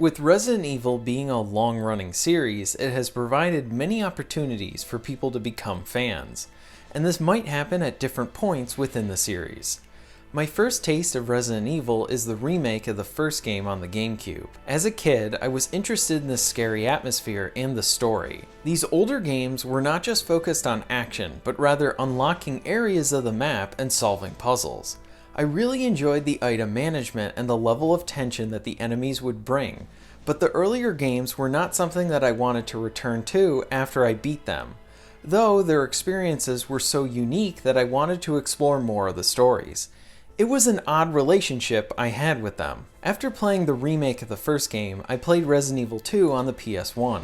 With Resident Evil being a long-running series, it has provided many opportunities for people to become fans, and this might happen at different points within the series. My first taste of Resident Evil is the remake of the first game on the GameCube. As a kid, I was interested in the scary atmosphere and the story. These older games were not just focused on action, but rather unlocking areas of the map and solving puzzles. I really enjoyed the item management and the level of tension that the enemies would bring, but the earlier games were not something that I wanted to return to after I beat them, though their experiences were so unique that I wanted to explore more of the stories. It was an odd relationship I had with them. After playing the remake of the first game, I played Resident Evil 2 on the PS1,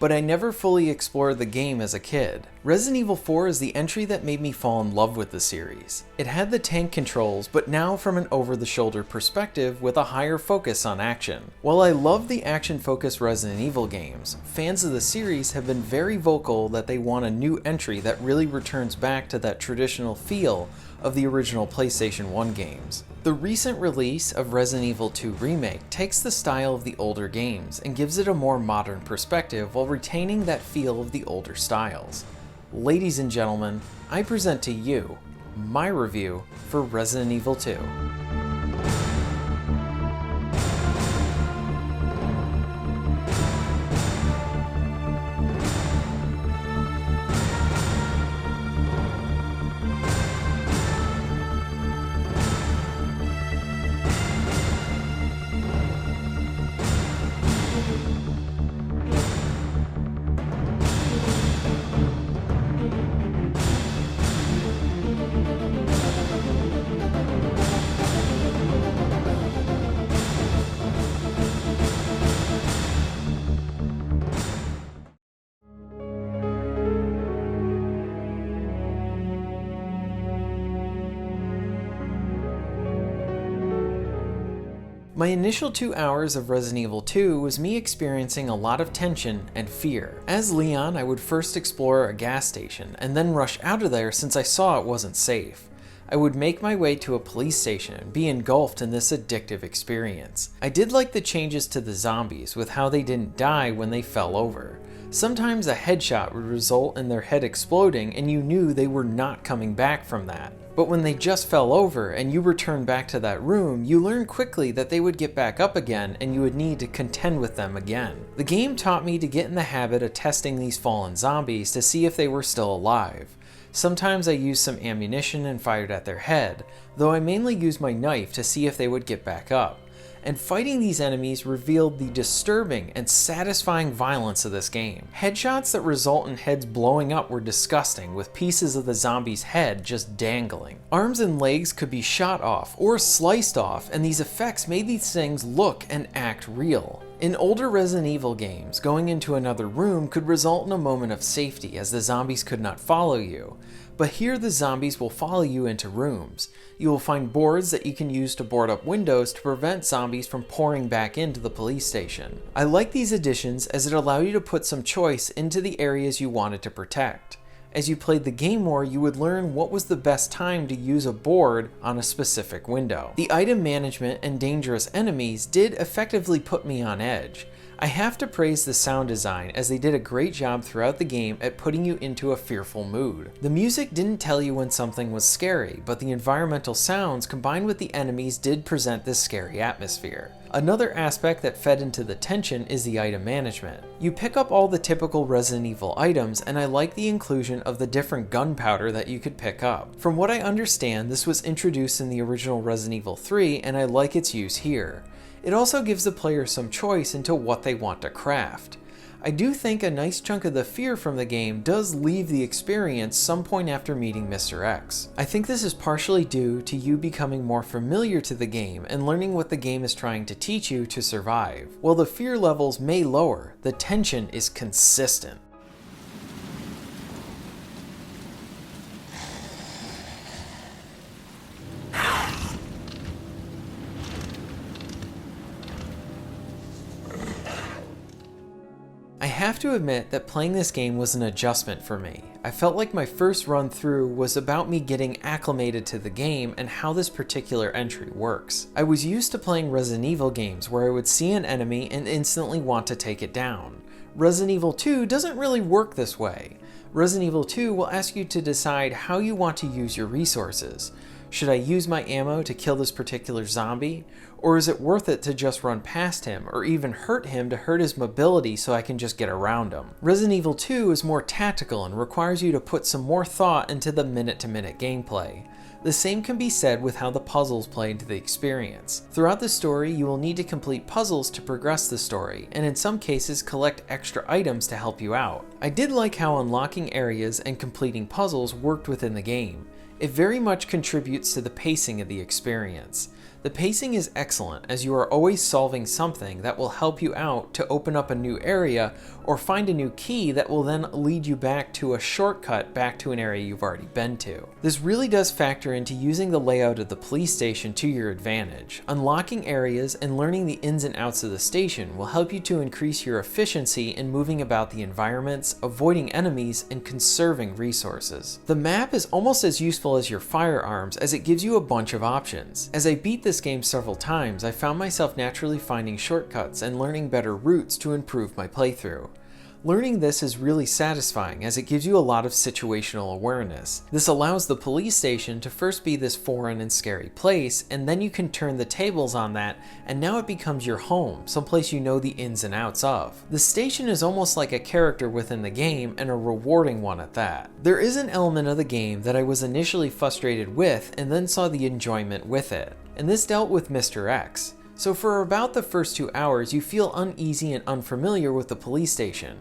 but I never fully explored the game as a kid. Resident Evil 4 is the entry that made me fall in love with the series. It had the tank controls, but now from an over-the-shoulder perspective with a higher focus on action. While I love the action-focused Resident Evil games, fans of the series have been very vocal that they want a new entry that really returns back to that traditional feel of the original PlayStation 1 games. The recent release of Resident Evil 2 Remake takes the style of the older games and gives it a more modern perspective while retaining that feel of the older styles. Ladies and gentlemen, I present to you my review for Resident Evil 2. My initial 2 hours of Resident Evil 2 was me experiencing a lot of tension and fear. As Leon, I would first explore a gas station and then rush out of there since I saw it wasn't safe. I would make my way to a police station and be engulfed in this addictive experience. I did like the changes to the zombies with how they didn't die when they fell over. Sometimes a headshot would result in their head exploding and you knew they were not coming back from that. But when they just fell over and you returned back to that room, you learned quickly that they would get back up again and you would need to contend with them again. The game taught me to get in the habit of testing these fallen zombies to see if they were still alive. Sometimes I used some ammunition and fired at their head, though I mainly used my knife to see if they would get back up. And fighting these enemies revealed the disturbing and satisfying violence of this game. Headshots that result in heads blowing up were disgusting, with pieces of the zombie's head just dangling. Arms and legs could be shot off or sliced off, and these effects made these things look and act real. In older Resident Evil games, going into another room could result in a moment of safety as the zombies could not follow you. But here the zombies will follow you into rooms. You will find boards that you can use to board up windows to prevent zombies from pouring back into the police station. I like these additions as it allowed you to put some choice into the areas you wanted to protect. As you played the game more, you would learn what was the best time to use a board on a specific window. The item management and dangerous enemies did effectively put me on edge. I have to praise the sound design as they did a great job throughout the game at putting you into a fearful mood. The music didn't tell you when something was scary, but the environmental sounds combined with the enemies did present this scary atmosphere. Another aspect that fed into the tension is the item management. You pick up all the typical Resident Evil items, and I like the inclusion of the different gunpowder that you could pick up. From what I understand, this was introduced in the original Resident Evil 3, and I like its use here. It also gives the player some choice into what they want to craft. I do think a nice chunk of the fear from the game does leave the experience some point after meeting Mr. X. I think this is partially due to you becoming more familiar to the game and learning what the game is trying to teach you to survive. While the fear levels may lower, the tension is consistent. I have to admit that playing this game was an adjustment for me. I felt like my first run through was about me getting acclimated to the game and how this particular entry works. I was used to playing Resident Evil games where I would see an enemy and instantly want to take it down. Resident Evil 2 doesn't really work this way. Resident Evil 2 will ask you to decide how you want to use your resources. Should I use my ammo to kill this particular zombie? Or is it worth it to just run past him, or even hurt him to hurt his mobility so I can just get around him? Resident Evil 2 is more tactical and requires you to put some more thought into the minute-to-minute gameplay. The same can be said with how the puzzles play into the experience. Throughout the story, you will need to complete puzzles to progress the story, and in some cases collect extra items to help you out. I did like how unlocking areas and completing puzzles worked within the game. It very much contributes to the pacing of the experience. The pacing is excellent as you are always solving something that will help you out to open up a new area or find a new key that will then lead you back to a shortcut back to an area you've already been to. This really does factor into using the layout of the police station to your advantage. Unlocking areas and learning the ins and outs of the station will help you to increase your efficiency in moving about the environments, avoiding enemies, and conserving resources. The map is almost as useful as your firearms as it gives you a bunch of options. As I beat this game several times, I found myself naturally finding shortcuts and learning better routes to improve my playthrough. Learning this is really satisfying as it gives you a lot of situational awareness. This allows the police station to first be this foreign and scary place, and then you can turn the tables on that, and now it becomes your home, someplace you know the ins and outs of. The station is almost like a character within the game, and a rewarding one at that. There is an element of the game that I was initially frustrated with, and then saw the enjoyment with it, and this dealt with Mr. X. So for about the first 2 hours, you feel uneasy and unfamiliar with the police station.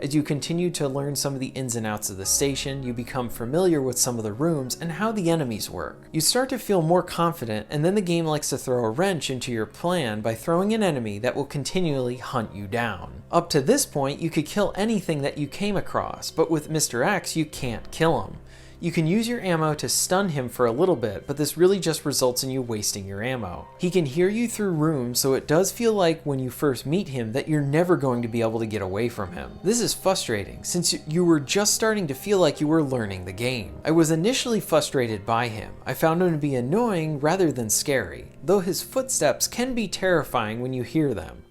As you continue to learn some of the ins and outs of the station, you become familiar with some of the rooms and how the enemies work. You start to feel more confident, and then the game likes to throw a wrench into your plan by throwing an enemy that will continually hunt you down. Up to this point, you could kill anything that you came across, but with Mr. X, you can't kill him. You can use your ammo to stun him for a little bit, but this really just results in you wasting your ammo. He can hear you through rooms, so it does feel like when you first meet him that you're never going to be able to get away from him. This is frustrating, since you were just starting to feel like you were learning the game. I was initially frustrated by him. I found him to be annoying rather than scary, though his footsteps can be terrifying when you hear them.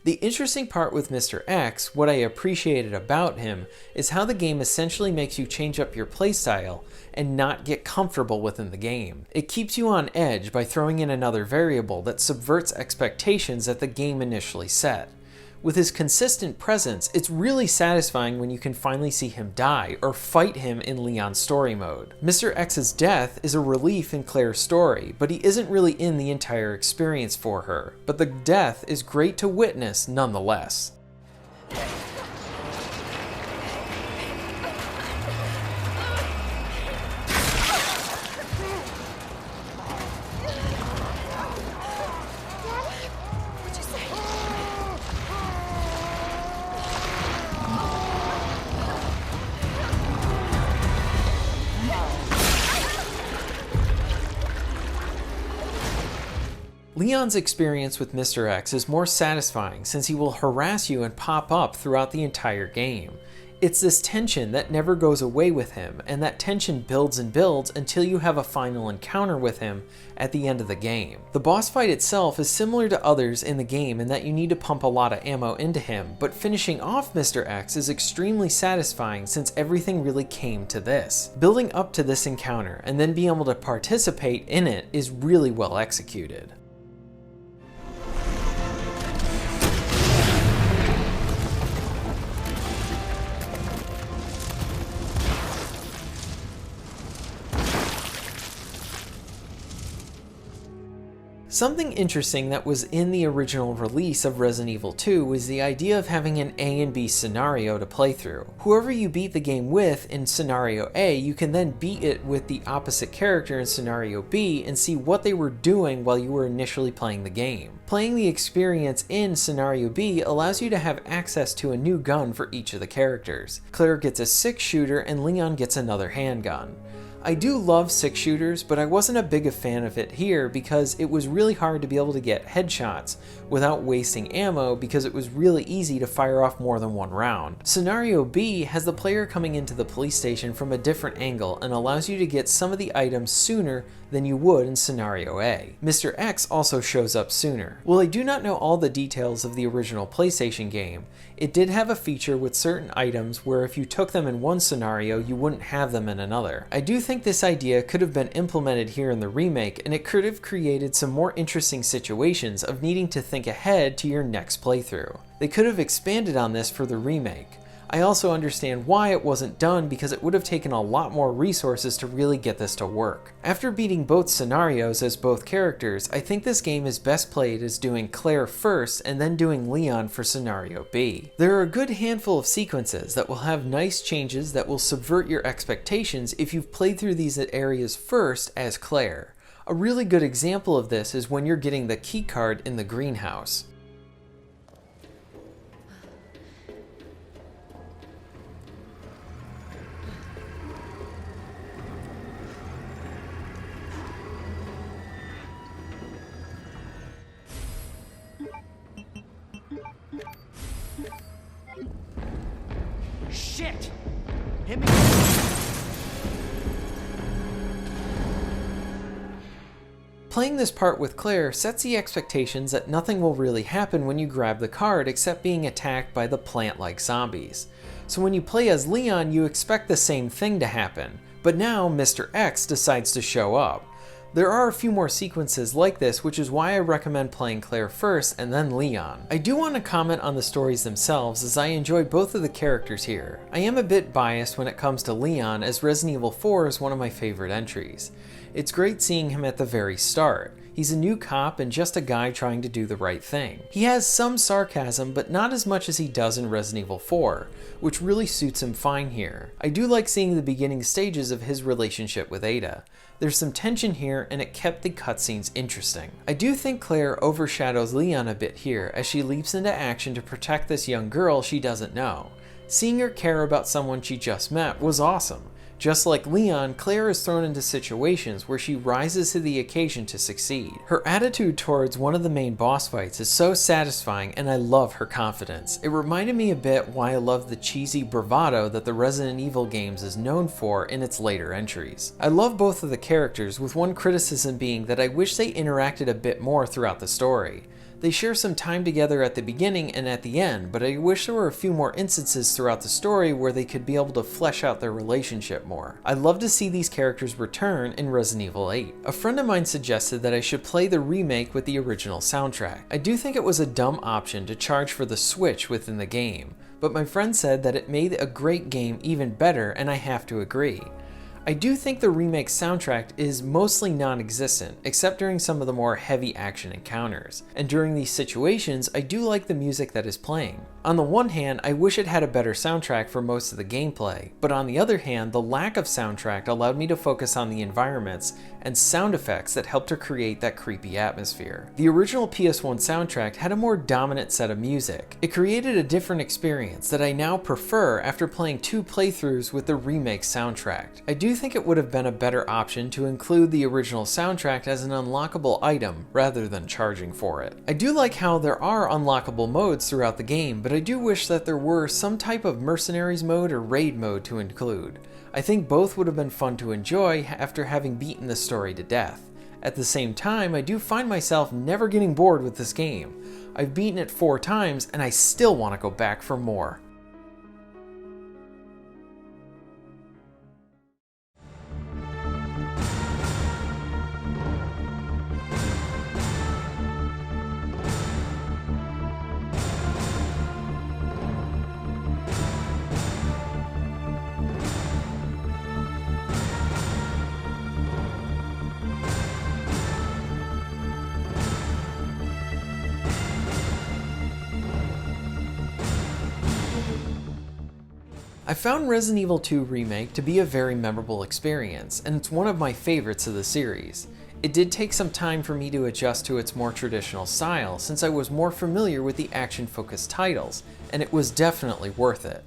The interesting part with Mr. X, what I appreciated about him, is how the game essentially makes you change up your playstyle and not get comfortable within the game. It keeps you on edge by throwing in another variable that subverts expectations that the game initially set. With his consistent presence, it's really satisfying when you can finally see him die or fight him in Leon's story mode. Mr. X's death is a relief in Claire's story, but he isn't really in the entire experience for her. But the death is great to witness nonetheless. Leon's experience with Mr. X is more satisfying since he will harass you and pop up throughout the entire game. It's this tension that never goes away with him, and that tension builds and builds until you have a final encounter with him at the end of the game. The boss fight itself is similar to others in the game in that you need to pump a lot of ammo into him, but finishing off Mr. X is extremely satisfying since everything really came to this. Building up to this encounter and then being able to participate in it is really well executed. Something interesting that was in the original release of Resident Evil 2 was the idea of having an A and B scenario to play through. Whoever you beat the game with in scenario A, you can then beat it with the opposite character in scenario B and see what they were doing while you were initially playing the game. Playing the experience in scenario B allows you to have access to a new gun for each of the characters. Claire gets a 6-shooter and Leon gets another handgun. I do love 6-shooters, but I wasn't a big fan of it here because it was really hard to be able to get headshots without wasting ammo because it was really easy to fire off more than one round. Scenario B has the player coming into the police station from a different angle and allows you to get some of the items sooner than you would in Scenario A. Mr. X also shows up sooner. While I do not know all the details of the original PlayStation game, it did have a feature with certain items where if you took them in one scenario, you wouldn't have them in another. I do think this idea could have been implemented here in the remake, and it could have created some more interesting situations of needing to think ahead to your next playthrough. They could have expanded on this for the remake. I also understand why it wasn't done because it would have taken a lot more resources to really get this to work. After beating both scenarios as both characters, I think this game is best played as doing Claire first and then doing Leon for Scenario B. There are a good handful of sequences that will have nice changes that will subvert your expectations if you've played through these areas first as Claire. A really good example of this is when you're getting the key card in the greenhouse. Shit! Hit me. Playing this part with Claire sets the expectations that nothing will really happen when you grab the card except being attacked by the plant-like zombies. So when you play as Leon, you expect the same thing to happen, but now Mr. X decides to show up. There are a few more sequences like this, which is why I recommend playing Claire first and then Leon. I do want to comment on the stories themselves as I enjoy both of the characters here. I am a bit biased when it comes to Leon as Resident Evil 4 is one of my favorite entries. It's great seeing him at the very start. He's a new cop and just a guy trying to do the right thing. He has some sarcasm, but not as much as he does in Resident Evil 4, which really suits him fine here. I do like seeing the beginning stages of his relationship with Ada. There's some tension here and it kept the cutscenes interesting. I do think Claire overshadows Leon a bit here as she leaps into action to protect this young girl she doesn't know. Seeing her care about someone she just met was awesome. Just like Leon, Claire is thrown into situations where she rises to the occasion to succeed. Her attitude towards one of the main boss fights is so satisfying and I love her confidence. It reminded me a bit why I love the cheesy bravado that the Resident Evil games is known for in its later entries. I love both of the characters, with one criticism being that I wish they interacted a bit more throughout the story. They share some time together at the beginning and at the end, but I wish there were a few more instances throughout the story where they could be able to flesh out their relationship more. I'd love to see these characters return in Resident Evil 8. A friend of mine suggested that I should play the remake with the original soundtrack. I do think it was a dumb option to charge for the Switch within the game, but my friend said that it made a great game even better, and I have to agree. I do think the remake soundtrack is mostly non-existent, except during some of the more heavy action encounters, and during these situations I do like the music that is playing. On the one hand, I wish it had a better soundtrack for most of the gameplay, but on the other hand, the lack of soundtrack allowed me to focus on the environments and sound effects that helped to create that creepy atmosphere. The original PS1 soundtrack had a more dominant set of music. It created a different experience that I now prefer after playing 2 playthroughs with the remake soundtrack. I do think it would have been a better option to include the original soundtrack as an unlockable item rather than charging for it. I do like how there are unlockable modes throughout the game, but I do wish that there were some type of mercenaries mode or raid mode to include. I think both would have been fun to enjoy after having beaten the story to death. At the same time, I do find myself never getting bored with this game. I've beaten it 4 times and I still want to go back for more. I found Resident Evil 2 Remake to be a very memorable experience, and it's one of my favorites of the series. It did take some time for me to adjust to its more traditional style, since I was more familiar with the action-focused titles, and it was definitely worth it.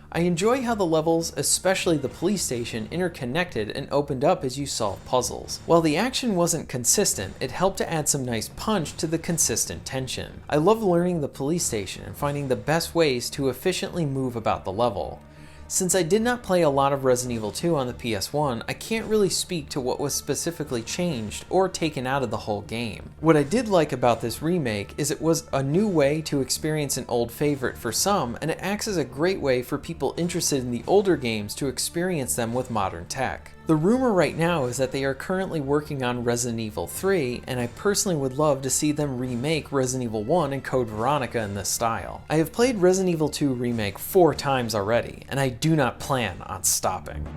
I enjoy how the levels, especially the police station, interconnected and opened up as you solved puzzles. While the action wasn't consistent, it helped to add some nice punch to the consistent tension. I love learning the police station and finding the best ways to efficiently move about the level. Since I did not play a lot of Resident Evil 2 on the PS1, I can't really speak to what was specifically changed or taken out of the whole game. What I did like about this remake is it was a new way to experience an old favorite for some, and it acts as a great way for people interested in the older games to experience them with modern tech. The rumor right now is that they are currently working on Resident Evil 3, and I personally would love to see them remake Resident Evil 1 and Code Veronica in this style. I have played Resident Evil 2 Remake 4 times already, and I do not plan on stopping.